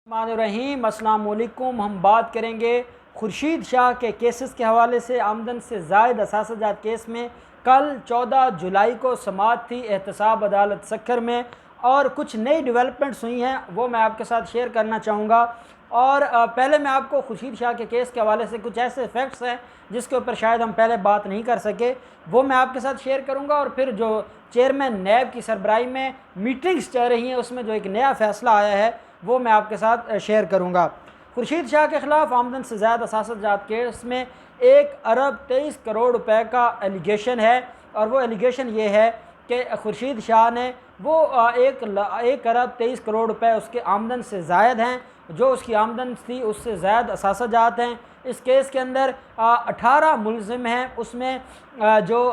रहीम अस्सलाम वालेकुम। हम बात करेंगे खुर्शीद शाह के केसेस के हवाले से। आमदन से ज़ायद असासजात केस में कल 14 जुलाई को समाअत थी एहतसाब अदालत सक्खर में, और कुछ नई डेवलपमेंट्स हुई हैं वो मैं आपके साथ शेयर करना चाहूँगा। और पहले मैं आपको खुर्शीद शाह के केस के हवाले से कुछ ऐसे फैक्ट्स हैं जिसके ऊपर शायद हम पहले बात नहीं कर सके, वो मैं आपके साथ शेयर करूँगा। और फिर जो चेयरमैन नैब की सरबराही में मीटिंग्स चल रही हैं उसमें जो एक नया फ़ैसला आया है वो मैं आपके साथ शेयर करूँगा। खुर्शीद शाह के ख़िलाफ़ आमदन से ज़्यादा असासजात केस में 1 अरब 23 करोड़ रुपए का एलिगेशन है, और वो एलिगेशन ये है कि खुर्शीद शाह ने वो 1 अरब 23 करोड़ रुपए उसके आमदन से ज़ायद हैं, जो उसकी आमदन थी उससे ज़ायद असासजात हैं। इस केस के अंदर 18 मुलज़िम हैं, उसमें जो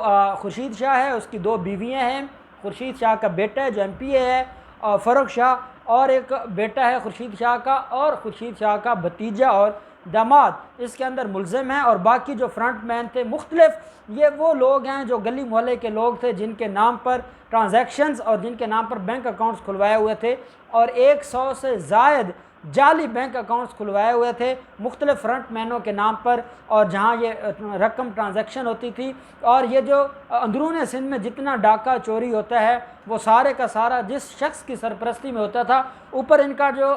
खुर्शीद शाह है उसकी 2 बीवियाँ हैं, खुर्शीद शाह का बेटा है जो MPA है फ़ारूक शाह, और एक बेटा है खुर्शीद शाह का, और खुर्शीद शाह का भतीजा और दामाद इसके अंदर मुलज़िम हैं। और बाकी जो फ्रंट मैन थे मुख्तलिफ ये वो लोग हैं जो गली मोहल्ले के लोग थे जिनके नाम पर ट्रांजैक्शंस और जिनके नाम पर बैंक अकाउंट्स खुलवाए हुए थे, और 100 से ज़ायद जाली बैंक अकाउंट्स खुलवाए हुए थे मुख्तलिफ फ्रंट मैनों के नाम पर, और जहाँ ये रकम ट्रांजैक्शन होती थी। और ये जो अंदरून सिंध में जितना डाका चोरी होता है वो सारे का सारा जिस शख्स की सरपरस्ती में होता था, ऊपर इनका जो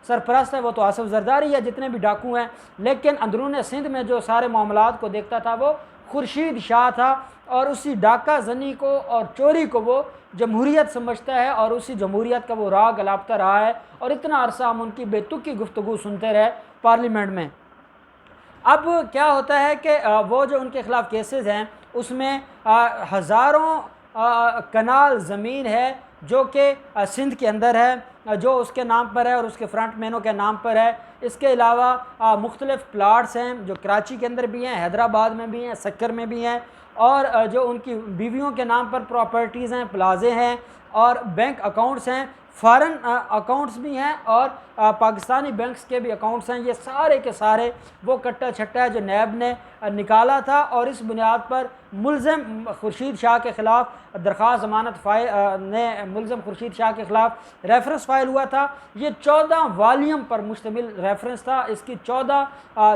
सरपरस्त है वो तो आसिफ जरदारी है, जितने भी डाकू हैं, लेकिन अंदरून सिंध में जो सारे मामलात को देखता था वो खुर्शीद शाह था। और उसी डाका जनी को और चोरी को वो जमहूरियत समझता है, और उसी जमहूरियत का वो राग अलापता रहा है, और इतना अरसा हम उनकी बेतुकी गुफ्तगू सुनते रहे पार्लियामेंट में। अब क्या होता है कि वो जो उनके ख़िलाफ़ केसेस हैं उसमें हज़ारों कनाल ज़मीन है जो कि सिंध के अंदर है, जो उसके नाम पर है और उसके फ्रंट मैनों के नाम पर है। इसके अलावा मुख्तलिफ़ प्लाट्स हैं जो कराची के अंदर भी हैं, हैदराबाद में भी हैं, सक्कर में भी हैं, और जो उनकी बीवियों के नाम पर प्रॉपर्टीज़ हैं, प्लाजे हैं, और बैंक अकाउंट्स हैं, फ़ॉरेन अकाउंट्स भी हैं, और पाकिस्तानी बैंक्स के भी अकाउंट्स हैं। ये सारे के सारे वो कट्टा छट्टा है जो नैब ने निकाला था, और इस बुनियाद पर मुलज़िम खुर्शीद शाह के ख़िलाफ़ दरख्वास्त ज़मानत ने मुलज़िम खुर्शीद शाह के ख़िलाफ़ रेफरेंस फ़ाइल हुआ था। ये 14 वालीम पर मुश्तमिल रेफरेंस था, इसकी 14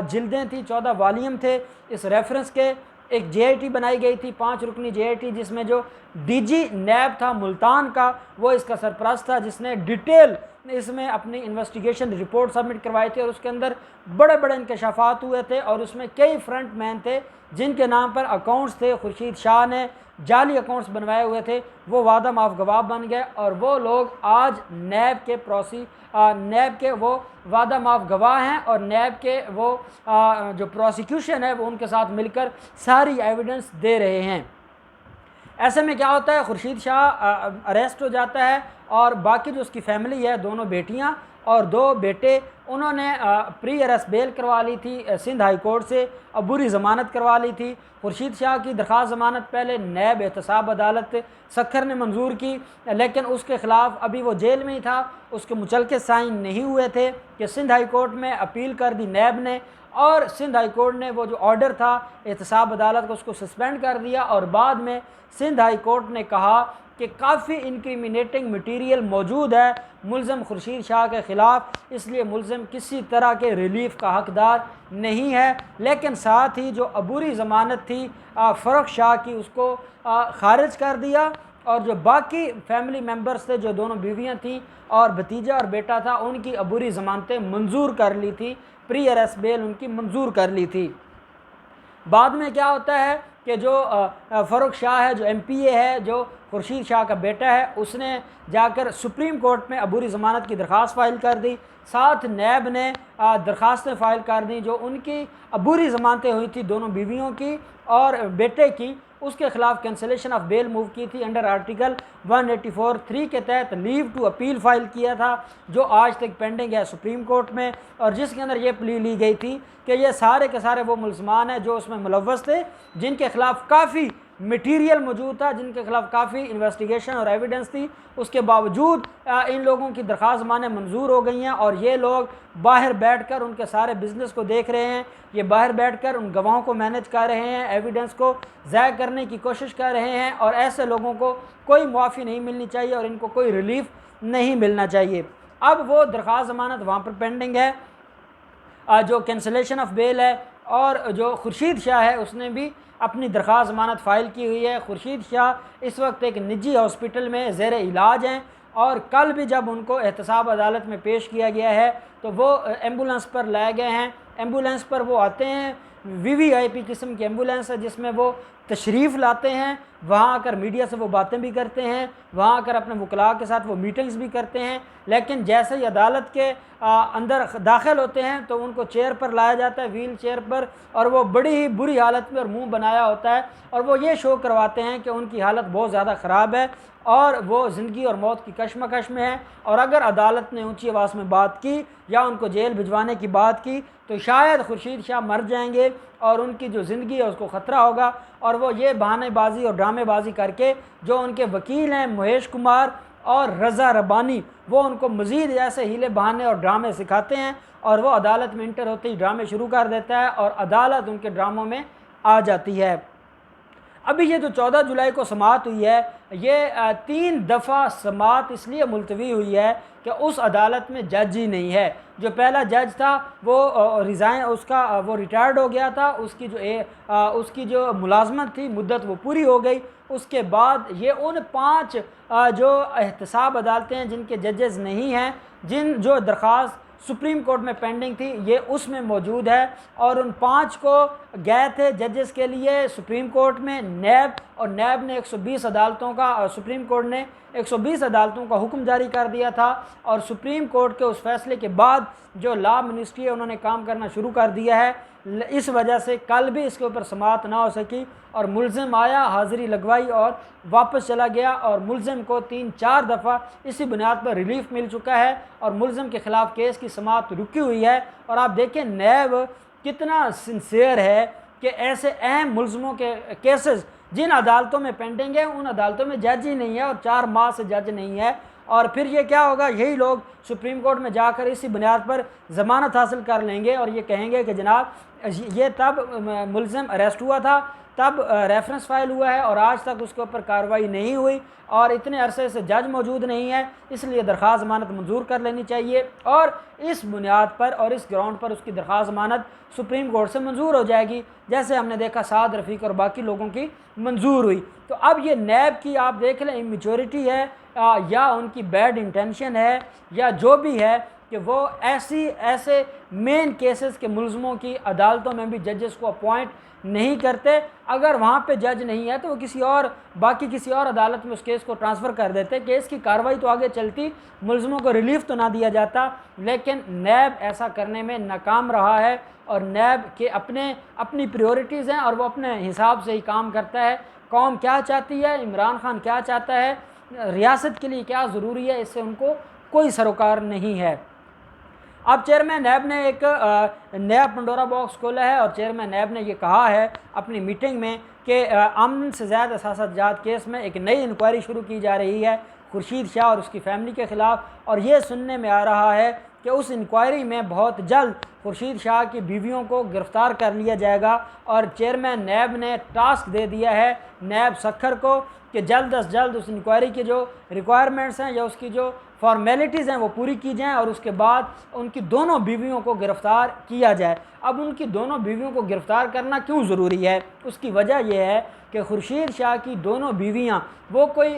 जिल्दें थी, 14 वालीम थे इस रेफरेंस के। एक JIT बनाई गई थी, 5 रुकनी JIT, जिसमें जो DG नैब था मुल्तान का वो इसका सरपरस्त था, जिसने डिटेल इसमें अपनी इन्वेस्टिगेशन रिपोर्ट सबमिट करवाई थी, और उसके अंदर बड़े बड़े इंकशाफात हुए थे, और उसमें कई फ्रंट मैन थे जिनके नाम पर अकाउंट्स थे। खुर्शीद शाह ने जाली अकाउंट्स बनवाए हुए थे, वो वादा माफ गवाह बन गए, और वो लोग आज नैब के वो वादा माफ गवाह हैं, और नैब के वो जो प्रोसिक्यूशन है वो उनके साथ मिलकर सारी एविडेंस दे रहे हैं। ऐसे में क्या होता है, खुर्शीद शाह अरेस्ट हो जाता है, और बाकी जो उसकी फैमिली है, दोनों बेटियां और 2 बेटे, उन्होंने प्री अरेस्ट बेल करवा ली थी सिंध हाई कोर्ट से, अबूरी ज़मानत करवा ली थी। खुर्शीद शाह की दरख्वास्त ज़मानत पहले नैब एहतसाब अदालत सक्खर ने मंजूर की, लेकिन उसके ख़िलाफ़ अभी वो जेल में ही था, उसके मुचलके साइन नहीं हुए थे कि सिंध हाई कोर्ट में अपील कर दी नैब ने, और सिंध हाई कोर्ट ने वो जो ऑर्डर था एहतसाब अदालत को उसको सस्पेंड कर दिया। और बाद में सिंध हाई कोर्ट ने कहा कि काफ़ी इंक्रिमिनेटिंग मटीरियल मौजूद है मुलज़िम खुर्शीद शाह के ख़िलाफ़, इसलिए मुलज़िम किसी तरह के रिलीफ़ का हकदार नहीं है। लेकिन साथ ही जो अबूरी ज़मानत थी फ़ारूक शाह की उसको ख़ारिज कर दिया, और जो बाकी फैमिली मेम्बर्स थे, जो दोनों बीवियाँ थीं और भतीजा और बेटा था, उनकी अबूरी ज़मानतें मंजूर कर ली थी, प्री अरेस्ट बेल उनकी मंजूर कर ली थी। बाद में क्या होता है कि जो फ़ारूक शाह है, जो MPA है, जो खुर्शीद शाह का बेटा है, उसने जाकर सुप्रीम कोर्ट में अबूरी ज़मानत की दरख्वास्त फ़ाइल कर दी। साथ नैब ने दरख्वास्तें फ़ाइल कर दी जो उनकी अबूरी ज़मानतें हुई थी दोनों बीवियों की और बेटे की, उसके ख़िलाफ़ कैंसलेशन ऑफ बेल मूव की थी अंडर आर्टिकल 184(3) के तहत लीव टू अपील फ़ाइल किया था, जो आज तक पेंडिंग है सुप्रीम कोर्ट में, और जिसके अंदर ये प्ली ली गई थी कि ये सारे के सारे वो मुल्ज़मान हैं जो उसमें मुलव्वस थे, जिनके ख़िलाफ़ काफ़ी मटीरियल मौजूद था, जिनके ख़िलाफ़ काफ़ी इन्वेस्टिगेशन और एविडेंस थी, उसके बावजूद इन लोगों की दरख्वास्त माने मंजूर हो गई हैं, और ये लोग बाहर बैठकर उनके सारे बिज़नेस को देख रहे हैं, ये बाहर बैठकर उन गवाहों को मैनेज कर रहे हैं, एविडेंस को ज़ाया करने की कोशिश कर रहे हैं, और ऐसे लोगों को कोई मुआफ़ी नहीं मिलनी चाहिए और इनको कोई रिलीफ़ नहीं मिलना चाहिए। अब वो दरख्वास्त ज़मानत वहाँ पर पेंडिंग है, जो कैंसलेशन ऑफ बेल है, और जो खुर्शीद शाह है उसने भी अपनी दरख्वास्त ज़मानत फ़ाइल की हुई है। खुर्शीद शाह इस वक्त एक निजी हॉस्पिटल में ज़ेर इलाज हैं, और कल भी जब उनको एहतसाब अदालत में पेश किया गया है तो वो एम्बुलेंस पर लाए गए हैं। एम्बुलेंस पर वो आते हैं, वीवीआईपी किस्म की एम्बुलेंस है जिसमें वो तशरीफ़ लाते हैं, वहाँ आकर मीडिया से वो बातें भी करते हैं, वहाँ आकर अपने वकला के साथ वो मीटिंग्स भी करते हैं। लेकिन जैसे ही अदालत के अंदर दाखिल होते हैं तो उनको चेयर पर लाया जाता है, व्हील चेयर पर, और वो बड़ी ही बुरी हालत में और मुंह बनाया होता है, और वो ये शो करवाते हैं कि उनकी हालत बहुत ज़्यादा ख़राब है और वो ज़िंदगी और मौत की कशमकश में है, और अगर अदालत ने ऊंची आवाज़ में बात की या उनको जेल भिजवाने की बात की तो शायद खुर्शीद शाह मर जाएंगे और उनकी जो ज़िंदगी है उसको ख़तरा होगा। और वो ये बहानेबाजी और ड्रामेबाजी करके, जो उनके वकील हैं महेश कुमार और रज़ा रब्बानी, वो उनको मज़ीद ऐसे हीले बहाने और ड्रामे सिखाते हैं, और वो अदालत में इंटर होते ही ड्रामे शुरू कर देता है और अदालत उनके ड्रामों में आ जाती है। अभी ये जो 14 जुलाई को समाअत हुई है, ये 3 दफ़ा समाअत इसलिए मुलतवी हुई है कि उस अदालत में जज ही नहीं है। जो पहला जज था वो रिज़ाइन वो रिटायर्ड हो गया था, उसकी जो मुलाजमत थी मुद्दत वो पूरी हो गई। उसके बाद ये उन 5 जो एहतसाब अदालतें हैं जिनके जजेस नहीं हैं, जो दरख्वास्त सुप्रीम कोर्ट में पेंडिंग थी, ये उसमें मौजूद है, और उन 5 को गए थे जजेस के लिए सुप्रीम कोर्ट में नैब, और नैब ने 120 अदालतों का, सुप्रीम कोर्ट ने 120 अदालतों का हुक्म जारी कर दिया था, और सुप्रीम कोर्ट के उस फैसले के बाद जो लॉ मिनिस्ट्री है उन्होंने काम करना शुरू कर दिया है। इस वजह से कल भी इसके ऊपर समाअत ना हो सकी, और मुल्ज़िम आया, हाज़िरी लगवाई और वापस चला गया, और मुल्ज़िम को 3-4 दफ़ा इसी बुनियाद पर रिलीफ मिल चुका है, और मुल्ज़िम के ख़िलाफ़ केस की समाअत रुकी हुई है। और आप देखें नैब कितना सिंसियर है कि ऐसे अहम मुल्ज़िमों के केसेस जिन अदालतों में पेंडिंग है उन अदालतों में जज ही नहीं है, और 4 माह से जज नहीं है। और फिर ये क्या होगा, यही लोग सुप्रीम कोर्ट में जाकर इसी बुनियाद पर ज़मानत हासिल कर लेंगे और ये कहेंगे कि जनाब ये तब मुल्ज़िम अरेस्ट हुआ था, तब रेफरेंस फाइल हुआ है और आज तक उसके ऊपर कार्रवाई नहीं हुई, और इतने अरसे से जज मौजूद नहीं है, इसलिए दरख्वास्त ज़मानत मंजूर कर लेनी चाहिए, और इस बुनियाद पर और इस ग्राउंड पर उसकी दरख्वास्त ज़मानत सुप्रीम कोर्ट से मंजूर हो जाएगी, जैसे हमने देखा साद रफ़ीक और बाकी लोगों की मंजूर हुई। तो अब ये नैब की आप देख लें इमेच्योरिटी है या उनकी बैड इंटेंशन है या जो भी है, कि वो ऐसे मेन केसेस के मुल्ज़िमों की अदालतों में भी जजेस को अपॉइंट नहीं करते। अगर वहाँ पे जज नहीं है तो वो किसी और अदालत में उस केस को ट्रांसफ़र कर देते, केस की कार्रवाई तो आगे चलती, मुल्ज़िमों को रिलीफ तो ना दिया जाता। लेकिन नैब ऐसा करने में नाकाम रहा है, और नैब के अपनी प्रायोरिटीज़ हैं और वो अपने हिसाब से ही काम करता है। कौम क्या चाहती है, इमरान खान क्या चाहता है, रियासत के लिए क्या ज़रूरी है, इससे उनको कोई सरोकार नहीं है। अब चेयरमैन नैब ने एक नया पंडोरा बॉक्स खोला है, और चेयरमैन नैब ने ये कहा है अपनी मीटिंग में कि अमन से ज़्यादा असासाजात केस में एक नई इंक्वायरी शुरू की जा रही है खुर्शीद शाह और उसकी फैमिली के ख़िलाफ़, और ये सुनने में आ रहा है कि उस इंक्वायरी में बहुत जल्द खुर्शीद शाह की बीवियों को गिरफ़्तार कर लिया जाएगा। और चेयरमैन नैब ने टास्क दे दिया है नैब सखर को कि जल्द अज जल्द उस इंक्वायरी के जो रिक्वायरमेंट्स हैं या उसकी जो फॉर्मेलिटीज़ हैं वो पूरी की जाएं, और उसके बाद उनकी दोनों बीवियों को गिरफ़्तार किया जाए। अब उनकी दोनों बीवियों को गिरफ़्तार करना क्यों ज़रूरी है, उसकी वजह यह है कि खुर्शीद शाह की दोनों बीवियां वो कोई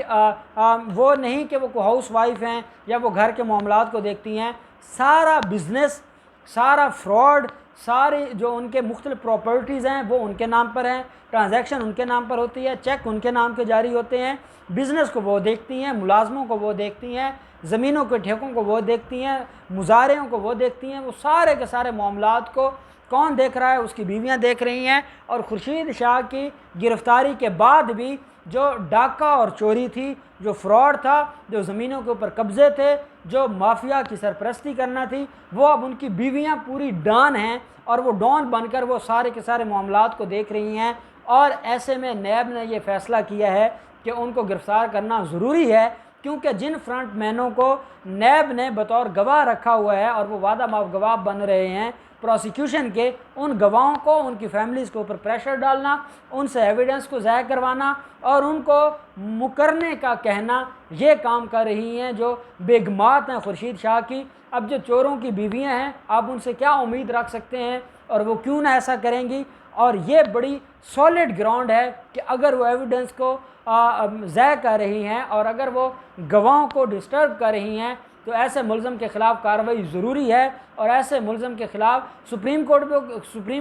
वो नहीं कि वो कोई हाउस वाइफ हैं या वो घर के मामलात को देखती हैं। सारा बिज़नेस, सारा फ्रॉड, सारी जो उनके मुख्तलिफ प्रॉपर्टीज़ हैं वो उनके नाम पर हैं, ट्रांजैक्शन उनके नाम पर होती है, चेक उनके नाम के जारी होते हैं, बिज़नेस को वो देखती हैं, मुलाजमों को वो देखती हैं, ज़मीनों के ठेकों को वो देखती हैं, मुजारियों को वो देखती हैं। वो सारे के सारे मामलात को कौन देख रहा है, उसकी बीवियां देख रही हैं। और खुर्शीद शाह की गिरफ़्तारी के बाद भी जो डाका और चोरी थी, जो फ्रॉड था, जो ज़मीनों के ऊपर कब्ज़े थे, जो माफिया की सरपरस्ती करना थी, वो अब उनकी बीवियां पूरी डॉन हैं और वो डॉन बनकर वो सारे के सारे मामलात को देख रही हैं। और ऐसे में नैब ने ये फ़ैसला किया है कि उनको गिरफ़्तार करना ज़रूरी है, क्योंकि जिन फ्रंट मैनों को नैब ने बतौर गवाह रखा हुआ है और वो वादा माफ गवाह बन रहे हैं प्रोसिक्यूशन के उन गवाहों को, उनकी फैमिलीज़ के ऊपर प्रेशर डालना, उनसे एविडेंस को ज़ाया करवाना और उनको मुकरने का कहना, ये काम कर रही हैं जो बेगमात हैं खुर्शीद शाह की। अब जो चोरों की बीवियां हैं, आप उनसे क्या उम्मीद रख सकते हैं और वो क्यों ना ऐसा करेंगी। और ये बड़ी सॉलिड ग्राउंड है कि अगर वो एविडेंस को ज़ाया कर रही हैं और अगर वो गवाहों को डिस्टर्ब कर रही हैं तो ऐसे मुलज़म के ख़िलाफ़ कार्रवाई ज़रूरी है। और ऐसे मुलज़म के ख़िलाफ़ सुप्रीम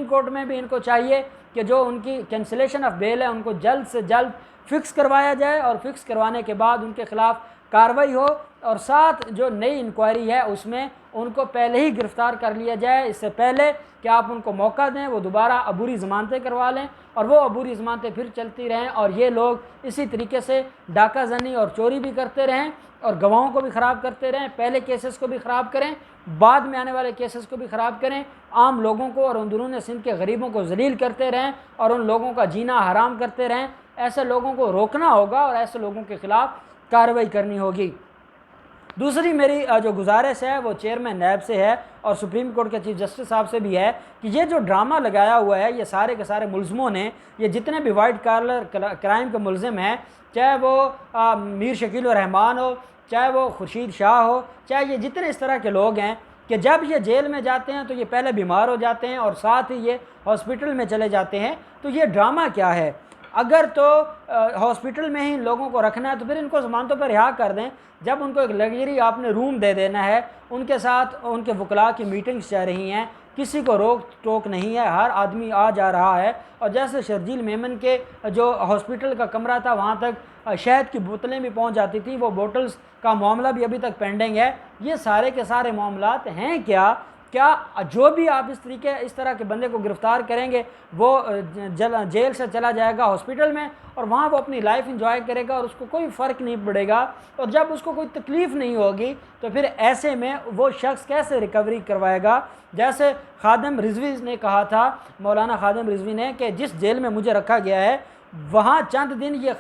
कोर्ट में भी इनको चाहिए कि जो उनकी कैंसिलेशन ऑफ बेल है उनको जल्द से जल्द फ़िक्स करवाया जाए और फ़िक्स करवाने के बाद उनके ख़िलाफ़ कार्रवाई हो। और साथ जो नई इंक्वायरी है उसमें उनको पहले ही गिरफ़्तार कर लिया जाए, इससे पहले कि आप उनको मौका दें वो दोबारा अबूरी ज़मानतें करवा लें और वो अबूरी ज़मानतें फिर चलती रहें और ये लोग इसी तरीके से डाका जनी और चोरी भी करते रहें और गवाहों को भी ख़राब करते रहें। पहले केसेस को भी ख़राब करें, बाद में आने वाले केसेस को भी ख़राब करें, आम लोगों को और अंदरून सिंध के गरीबों को ज़लील करते रहें और उन लोगों का जीना हराम करते रहें। ऐसे लोगों को रोकना होगा और ऐसे लोगों के ख़िलाफ़ कार्रवाई करनी होगी। दूसरी मेरी जो गुजारिश है वो चेयरमैन नैब से है और सुप्रीम कोर्ट के चीफ जस्टिस साहब से भी है कि ये जो ड्रामा लगाया हुआ है ये सारे के सारे मुलज़मों ने, ये जितने भी वाइट कॉलर क्राइम के मुलज़िम हैं, चाहे वो मीर शकील रहमान हो, चाहे वो खुर्शीद शाह हो, चाहे ये जितने इस तरह के लोग हैं कि जब ये जेल में जाते हैं तो ये पहले बीमार हो जाते हैं और साथ ही ये हॉस्पिटल में चले जाते हैं। तो ये ड्रामा क्या है? अगर तो हॉस्पिटल में ही लोगों को रखना है तो फिर इनको ज़मानतों पर रिहा कर दें। जब उनको एक लग्जरी आपने रूम दे देना है, उनके साथ उनके वकला की मीटिंग्स चल रही हैं, किसी को रोक टोक नहीं है, हर आदमी आ जा रहा है। और जैसे शर्जील मेमन के जो हॉस्पिटल का कमरा था वहाँ तक शहद की बोतलें भी पहुँच जाती थी, वो बोतल्स का मामला भी अभी तक पेंडिंग है। ये सारे के सारे मामलात हैं क्या जो भी आप इस तरह के बंदे को गिरफ़्तार करेंगे वो जेल से चला जाएगा हॉस्पिटल में और वहाँ वो अपनी लाइफ इंजॉय करेगा और उसको कोई फ़र्क नहीं पड़ेगा। और जब उसको कोई तकलीफ़ नहीं होगी तो फिर ऐसे में वो शख्स कैसे रिकवरी करवाएगा? जैसे खादिम रिजवी ने कहा था, मौलाना खादिम रिजवी ने, कि जिस जेल में मुझे रखा गया है वहाँ चंद दिन ये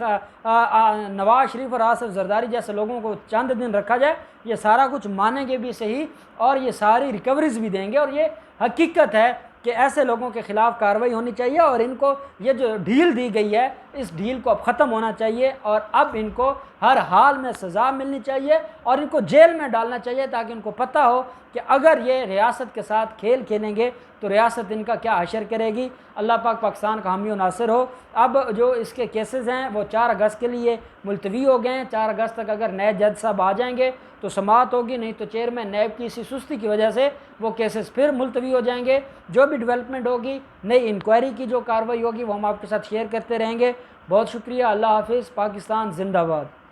नवाज शरीफ और आसिफ जरदारी जैसे लोगों को चंद दिन रखा जाए, ये सारा कुछ मानेंगे भी सही और ये सारी रिकवरीज भी देंगे। और ये हकीकत है कि ऐसे लोगों के ख़िलाफ़ कार्रवाई होनी चाहिए और इनको ये जो ढील दी गई है इस ढील को अब ख़त्म होना चाहिए और अब इनको हर हाल में सज़ा मिलनी चाहिए और इनको जेल में डालना चाहिए ताकि इनको पता हो कि अगर ये रियासत के साथ खेल खेलेंगे तो रियासत इनका क्या हशर करेगी। अल्लाह पाक पाकिस्तान का हामी और नासिर हो। अब जो इसके केसेस हैं वो 4 अगस्त के लिए मुलतवी हो गए हैं। 4 अगस्त तक अगर नए जज साहब आ जाएंगे तो समाअत होगी, नहीं तो चेयरमैन नैब की इसी सुस्ती की वजह से वो केसेस फिर मुलतवी हो जाएंगे। जो भी डेवलपमेंट होगी, नई इंक्वायरी की जो कार्रवाई होगी वो हम आपके साथ शेयर करते रहेंगे। बहुत शुक्रिया। अल्लाह हाफिज़। पाकिस्तान जिंदाबाद।